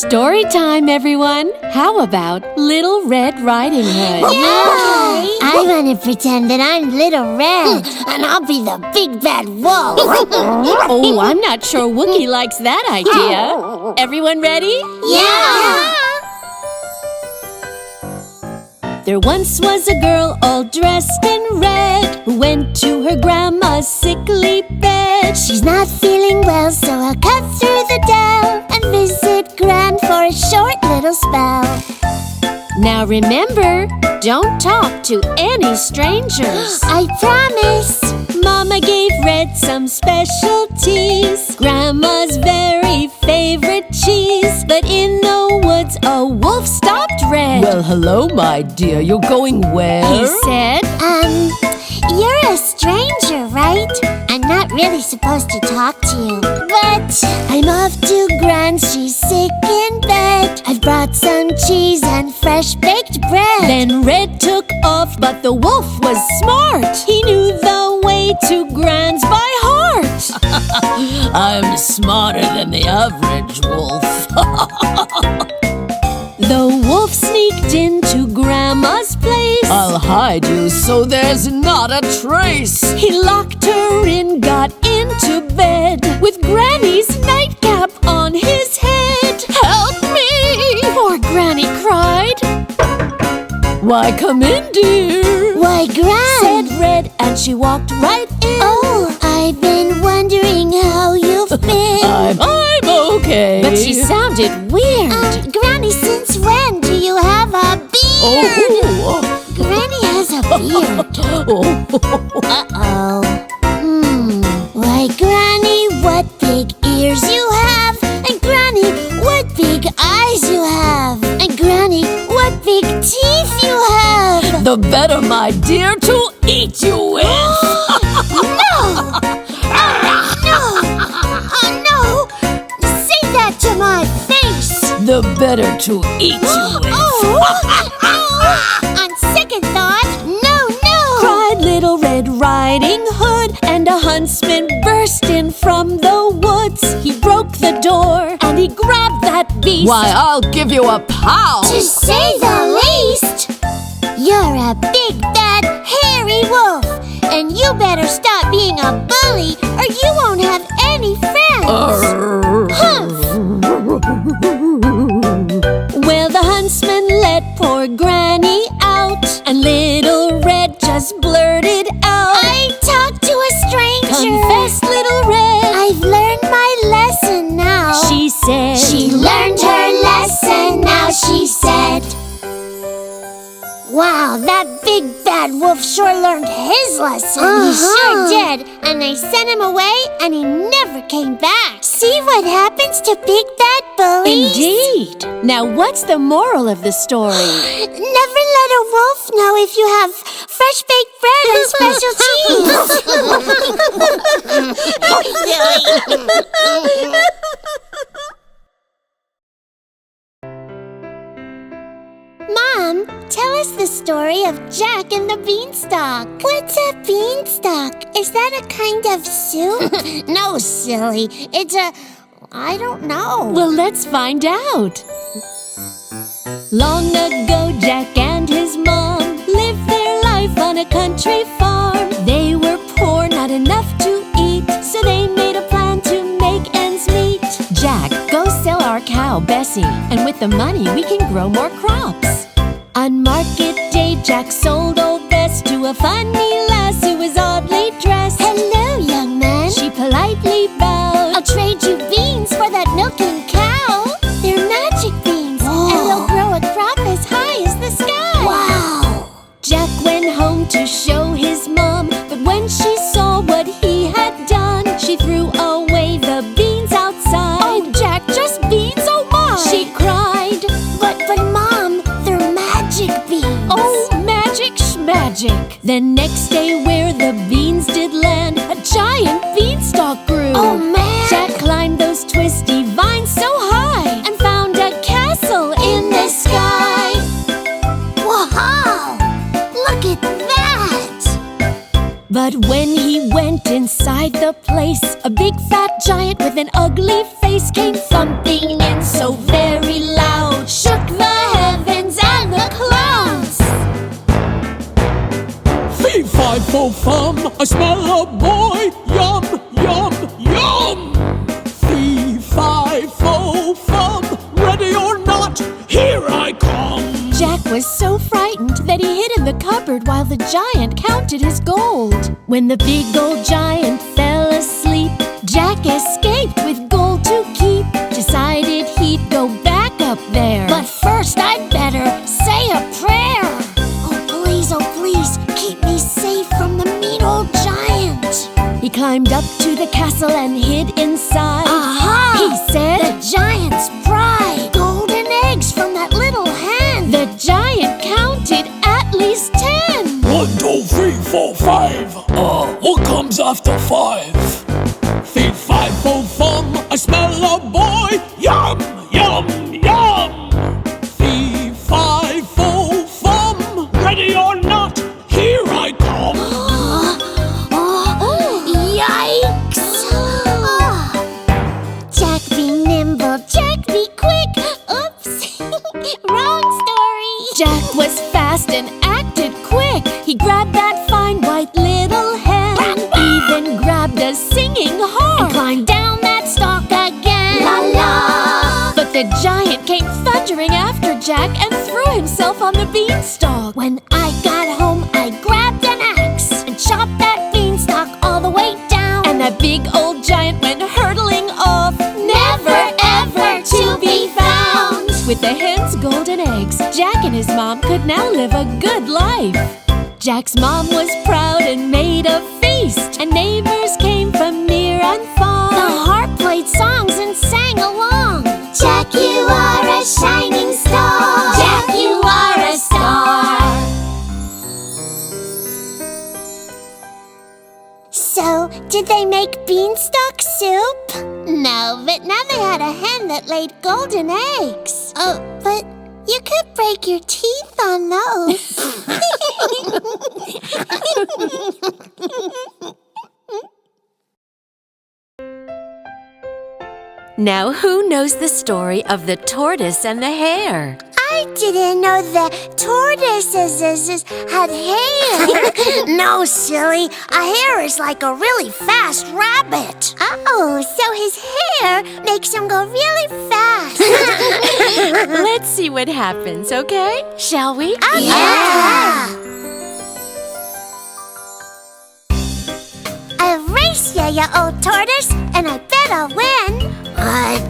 Story time, everyone! How about Little Red Riding Hood? Yay! I want to pretend that I'm Little Red, and I'll be the big bad wolf. Oh, I'm not sure Wookie likes that idea. Everyone ready? Yeah! There once was a girl all dressed in red who went to her grandma's sickly bed. She's not feeling well, so I'll cut through the dell and visit Gran for a short little spell. Now remember, don't talk to any strangers. I promise. Mama gave Red some specialties, Grandma's very favorite cheese. But in the woods a wolf stopped Red. Well, hello, my dear. You're going where? He said, You're a stranger, right? I'm not really supposed to talk to you, but I'm off to Gran, she's sick in bed. I've brought some cheese and fresh baked bread. Then Red took off, but the wolf was smart. He knew the way to Gran's by heart. I'm smarter than the average wolf. The wolf sneaked into Grandma's place. I'll hide you so there's not a trace. He locked her in, got into bed with Granny's nightcap on his head. Help me! Poor Granny cried. Why, come in, dear. Why, Gran? Said Red, and she walked right in. Oh, I've been wondering how you've been. I'm okay. But she sounded weird. Granny, since when do you have a beard? Oh. Granny has a beard. Uh-oh. Why, Granny, what big ears you have. And Granny, what big eyes you have. And Granny, what big teeth you have. The better, my dear, to eat you with. No! No! Say that to my face! The better to eat you with. On second thought, no! Cried Little Red Riding Hood, and a huntsman burst in from the woods. He broke the door, and he grabbed that beast. Why, I'll give you a pound. To say the least! You're a big, bad, hairy wolf, and you better stop being a bully, or you won't have any friends. Well, the huntsman let poor Granny out, and Little Red just blurted out, I talked to a stranger. Confess, Little Red. I've learned my lesson now. She said. She learned her lesson now, she said. Wow, that big bad wolf sure learned his lesson. He sure did. And I sent him away, and he never came back. See what happens to big bad bullies? Indeed. Now, what's the moral of the story? Never let a wolf know if you have fresh baked bread and special cheese. Mom, tell us the story of Jack and the Beanstalk. What's a beanstalk? Is that a kind of soup? No, silly. It's I don't know. Well, let's find out. Long ago, Jack and his mom lived their life on a country farm. They were poor, not enough to eat, so they made a plan to make ends meet. Jack, go sell our cow, Bessie, and with the money we can grow more crops. On market day, Jack sold old Bess to a funny lass who was oddly dressed. Hello, young man. She politely bowed. I'll trade you beans for that milking cow. They're magic beans, and they'll grow a crop as high as the sky. Wow! Jack went home to show his mom, but when she saw what he had done, she threw away the beans outside. Oh, Jack, just beans? Oh, my! She cried. But Mom, they're magic beans. Oh, magic schmagic. The next day where the beans did land, a giant beanstalk grew. Oh, man! Jack climbed those twisty vines so high and found a castle in the sky. Wow! Look at that! But when he went inside the place, a big fat giant with an ugly face came thumping in so very fum, I smell a boy. Yum, yum, yum. Fee, fi, fo, fum, ready or not, here I come. Jack was so frightened that he hid in the cupboard while the giant counted his gold. When the big old giant fell asleep, Jack escaped with gold to keep. Decided he'd go back up there. But first I'd better say a prayer. Oh please, keep me safe from the mean old giant. He climbed up to the castle and hid inside. Aha! He said, The giant's pride. Golden eggs from that little hen. the giant counted at least 10. 1, 2, 3, 4, 5. What comes after 5? Fee, fi, fo, fum, I smell a boy. Yum, yum, yum. Fee, fi, fo, fum, ready or not, here I come. Yikes! Jack be nimble, Jack be quick. Oops, wrong story. Jack was fast and acted quick. He grabbed that fine white little hen, even grabbed a singing hare, And climbed down that stalk again. La la. But the giant came thundering after Jack and threw himself on the beanstalk. When I got home, I grabbed an axe and chopped that beanstalk all the way down. And that big old giant went hurtling off, Never ever to be found. With the hen's golden eggs, Jack and his mom could now live a good life. Jack's mom was proud and made a feast, and neighbors came from near and far. The harp played songs and sang along. Jack, you are a shining star. Jack, you are a star. So, did they make beanstalk soup? No, but now they had a hen that laid golden eggs. Oh, but you could break your teeth on those. Now, who knows the story of the tortoise and the hare? I didn't know the tortoises had hair. No, silly. A hare is like a really fast rabbit. Oh, so his hair makes him go really fast. Let's see what happens, okay? Shall we? Yeah! A race, you old tortoise, and I bet I'll win.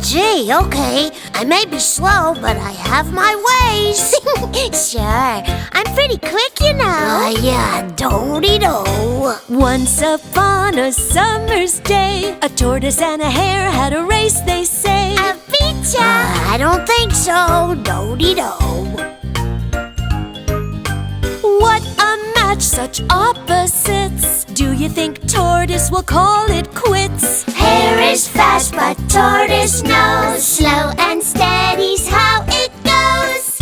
Gee, okay. I may be slow, but I have my ways. Sure, I'm pretty quick, you know. Yeah, do-de-do. Once upon a summer's day, a tortoise and a hare had a race, they say. I beat ya. I don't think so, do-de-do. What a match, such opposites. Do you think tortoise will call it quits? Hare is fast, but tortoise knows. Slow and steady's how it goes.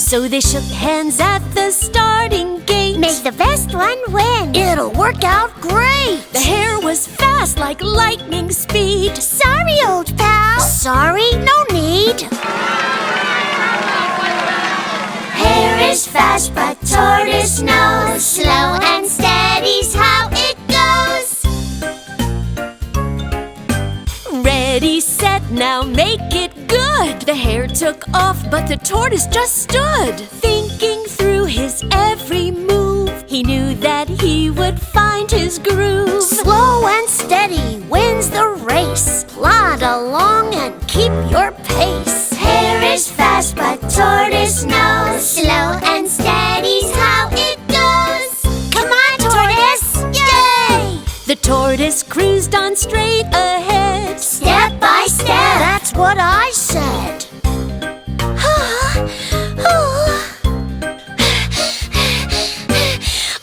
So they shook hands at the starting gate. May the best one win. It'll work out great. The hare was fast like lightning speed. Sorry, old pal. Sorry, no need. Hare is fast, but tortoise knows. Slow and steady's how it goes. Ready, set, now make it good. The hare took off, but the tortoise just stood, thinking through his every move. He knew that he would find his groove. Slow and steady wins the race. Plod along and keep your pace. Hare is fast, but tortoise knows. Slow and steady's how it goes. Come on, tortoise! Yay! The tortoise cruised on straight ahead. Step by step, that's what I said.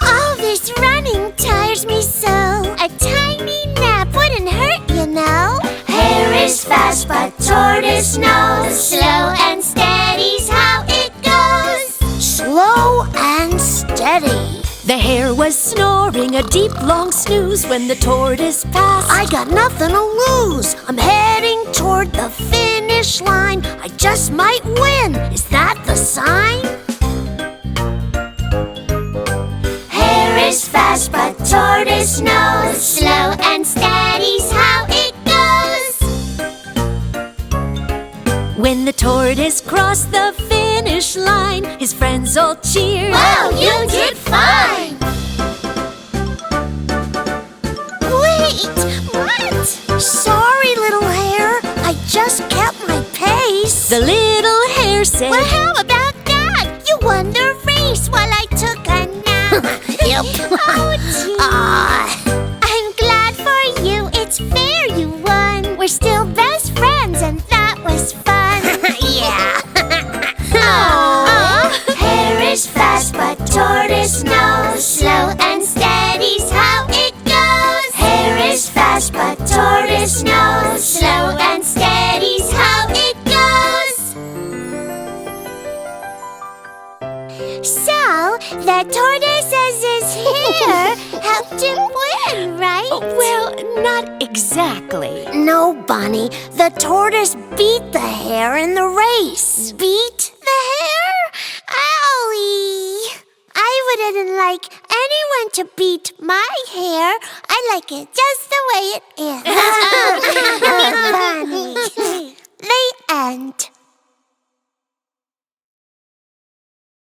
All this running tires me so. A tiny nap wouldn't hurt, you know. Hare is fast, but tortoise knows. Slow and steady's how it goes. Slow and steady. The hare was snoring a deep long snooze when the tortoise passed. I got nothing to lose. I'm heading toward the finish line. I just might win. Is that the sign? is fast, but tortoise knows. Slow and steady's how it goes. When the tortoise crossed the finish line, his friends all cheered. Wow, you did fine! Wait, what? Sorry, little hare. I just kept my pace. The little hare said, Well, how about that? You won the race while I took a nap. Yep. I'm glad for you. It's fair you won. We're still best friends, and that was fun. Yeah. Aww. Hare is fast, but tortoise knows. Slow and steady's how it goes. Hare is fast, but tortoise knows. Slow and steady's how it goes. So, the tortoise's hair helped him win, right? well, not exactly. No, Bunny. The tortoise beat the hare in the race. Beat the hare? Owie! I wouldn't like anyone to beat my hair. I like it just the way it is. Bunny. The end.